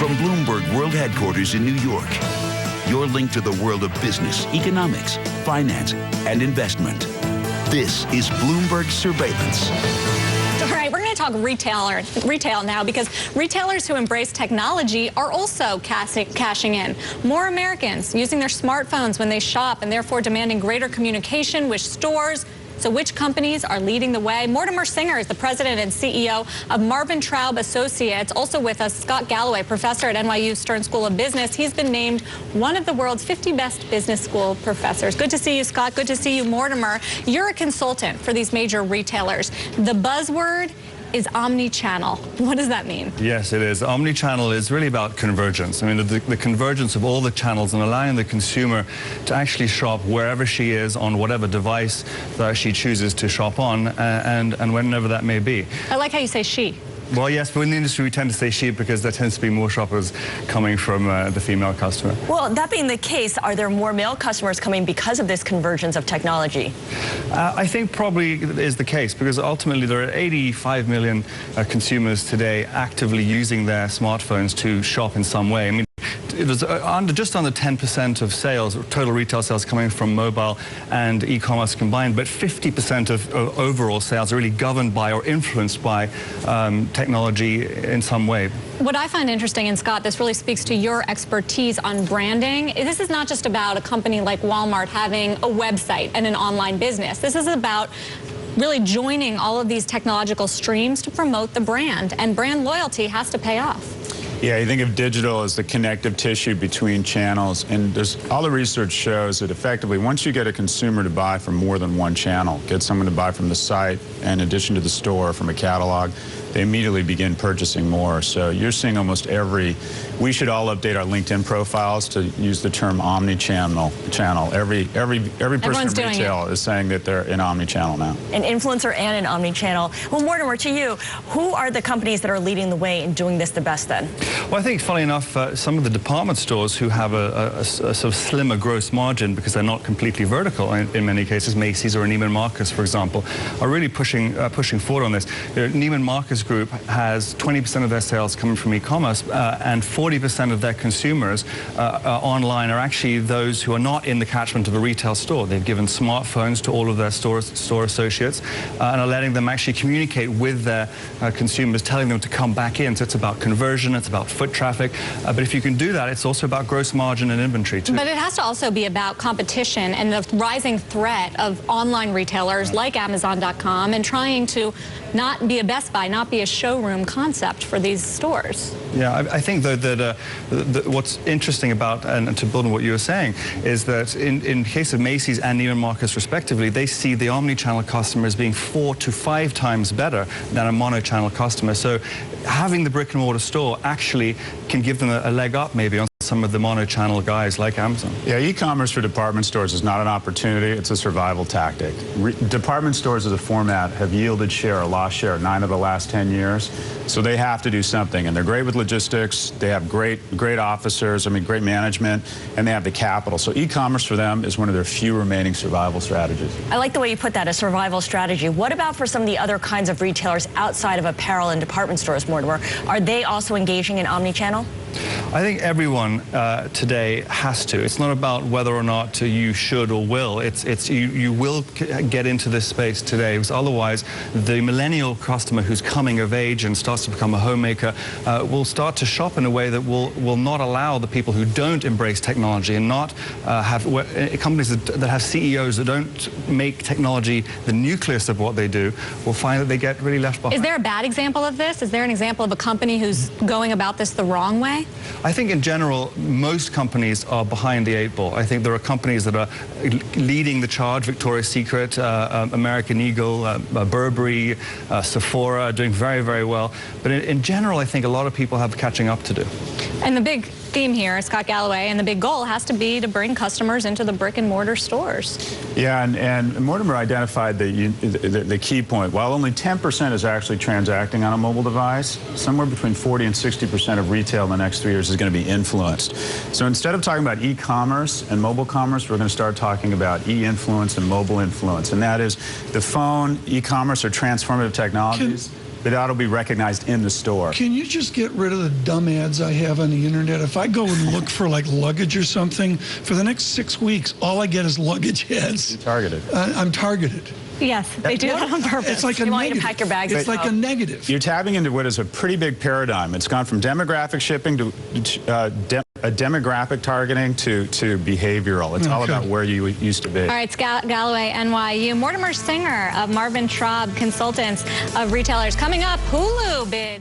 From Bloomberg World Headquarters in New York, your link to the world of business, economics, finance, and investment. This is Bloomberg Surveillance. All right, we're going to talk retail now, because retailers who embrace technology are also cashing in. More Americans using their smartphones when they shop and therefore demanding greater communication with stores. So which companies are leading the way? Mortimer Singer is the president and CEO of Marvin Traub Associates. Also with us, Scott Galloway, professor at NYU Stern School of Business. He's been named one of the world's 50 best business school professors. Good to see you, Scott. Good to see you, Mortimer. You're a consultant for these major retailers. The buzzword is omni-channel. What does that mean? Yes, it is. Omni-channel is really about convergence. I mean, the convergence of all the channels and allowing the consumer to actually shop wherever she is on whatever device that she chooses to shop on, and whenever that may be. I like how you say she. Well, yes, but in the industry we tend to say she because there tends to be more shoppers coming from the female customer. Well, that being the case, are there more male customers coming because of this convergence of technology? I think probably is the case, because ultimately there are 85 million consumers today actively using their smartphones to shop in some way. I mean, it was just under 10% of sales, total retail sales, coming from mobile and e-commerce combined, but 50% of overall sales are really governed by or influenced by technology in some way. What I find interesting, and Scott, this really speaks to your expertise on branding. This is not just about a company like Walmart having a website and an online business. This is about really joining all of these technological streams to promote the brand, and brand loyalty has to pay off. Yeah, you think of digital as the connective tissue between channels, and all the research shows that effectively once you get a consumer to buy from more than one channel, get someone to buy from the site in addition to the store from a catalog, they immediately begin purchasing more. So you're seeing almost we should all update our LinkedIn profiles to use the term omni-channel. Every person in retail is saying that they're in omni-channel now. An influencer and an omni-channel. Well, Mortimer, to you, who are the companies that are leading the way in doing this the best then? Well, I think, funny enough, some of the department stores who have a sort of slimmer gross margin because they're not completely vertical in many cases, Macy's or Neiman Marcus, for example, are really pushing forward on this. Neiman Marcus Group has 20% of their sales coming from e-commerce, and 40% of their consumers online are actually those who are not in the catchment of a retail store. They've given smartphones to all of their store associates and are letting them actually communicate with their consumers, telling them to come back in. So it's about conversion, it's about foot traffic, but if you can do that, it's also about gross margin and inventory too. But it has to also be about competition and the rising threat of online retailers like Amazon.com, and trying to not be a Best Buy, not be a showroom concept for these stores. Yeah, I think though that what's interesting about, and to build on what you were saying, is that in case of Macy's and Neiman Marcus respectively, they see the omni-channel customer as being 4 to 5 times better than a mono-channel customer. So having the brick and mortar store actually can give them a leg up maybe on some of the mono-channel guys like Amazon. Yeah, e-commerce for department stores is not an opportunity, it's a survival tactic. Department stores as a format have yielded share or lost share 9 of the last 10 years, so they have to do something, and they're great with logistics, they have great officers, great management, and they have the capital. So e-commerce for them is one of their few remaining survival strategies. I like the way you put that, a survival strategy. What about for some of the other kinds of retailers outside of apparel and department stores, Mortimer? Are they also engaging in omni-channel? I think everyone today has to. It's not about whether or not you should or will. You will get into this space today, because otherwise the millennial customer who's coming of age and starts to become a homemaker will start to shop in a way that will not allow the people who don't embrace technology and not have companies that have CEOs that don't make technology the nucleus of what they do, will find that they get really left behind. Is there a bad example of this? Is there an example of a company who's going about this the wrong way? I think in general, most companies are behind the 8 ball. I think there are companies that are leading the charge. Victoria's Secret, American Eagle, Burberry, Sephora are doing very, very well. But in general, I think a lot of people have catching up to do. And the big theme here, Scott Galloway, and the big goal has to be to bring customers into the brick and mortar stores. Yeah, and Mortimer identified the key point. While only 10% is actually transacting on a mobile device, somewhere between 40 and 60% of retail in the next 3 years is going to be influenced. So instead of talking about e-commerce and mobile commerce, we're going to start talking about e-influence and mobile influence. And that is the phone, e-commerce are transformative technologies. that'll be recognized in the store. Can you just get rid of the dumb ads I have on the internet? If I go and look for like luggage or something, for the next 6 weeks, all I get is luggage ads. You're targeted. I'm targeted. Yes, they do that on purpose. It's like a They want negative. you to pack your bags It's and like go. a negative. You're tapping into what is a pretty big paradigm. It's gone from demographic shipping to demographic targeting to behavioral. It's all about where you used to be. All right, it's Galloway, NYU. Mortimer Singer of Marvin Traub Consultants of Retailers. Coming up, Hulu bid.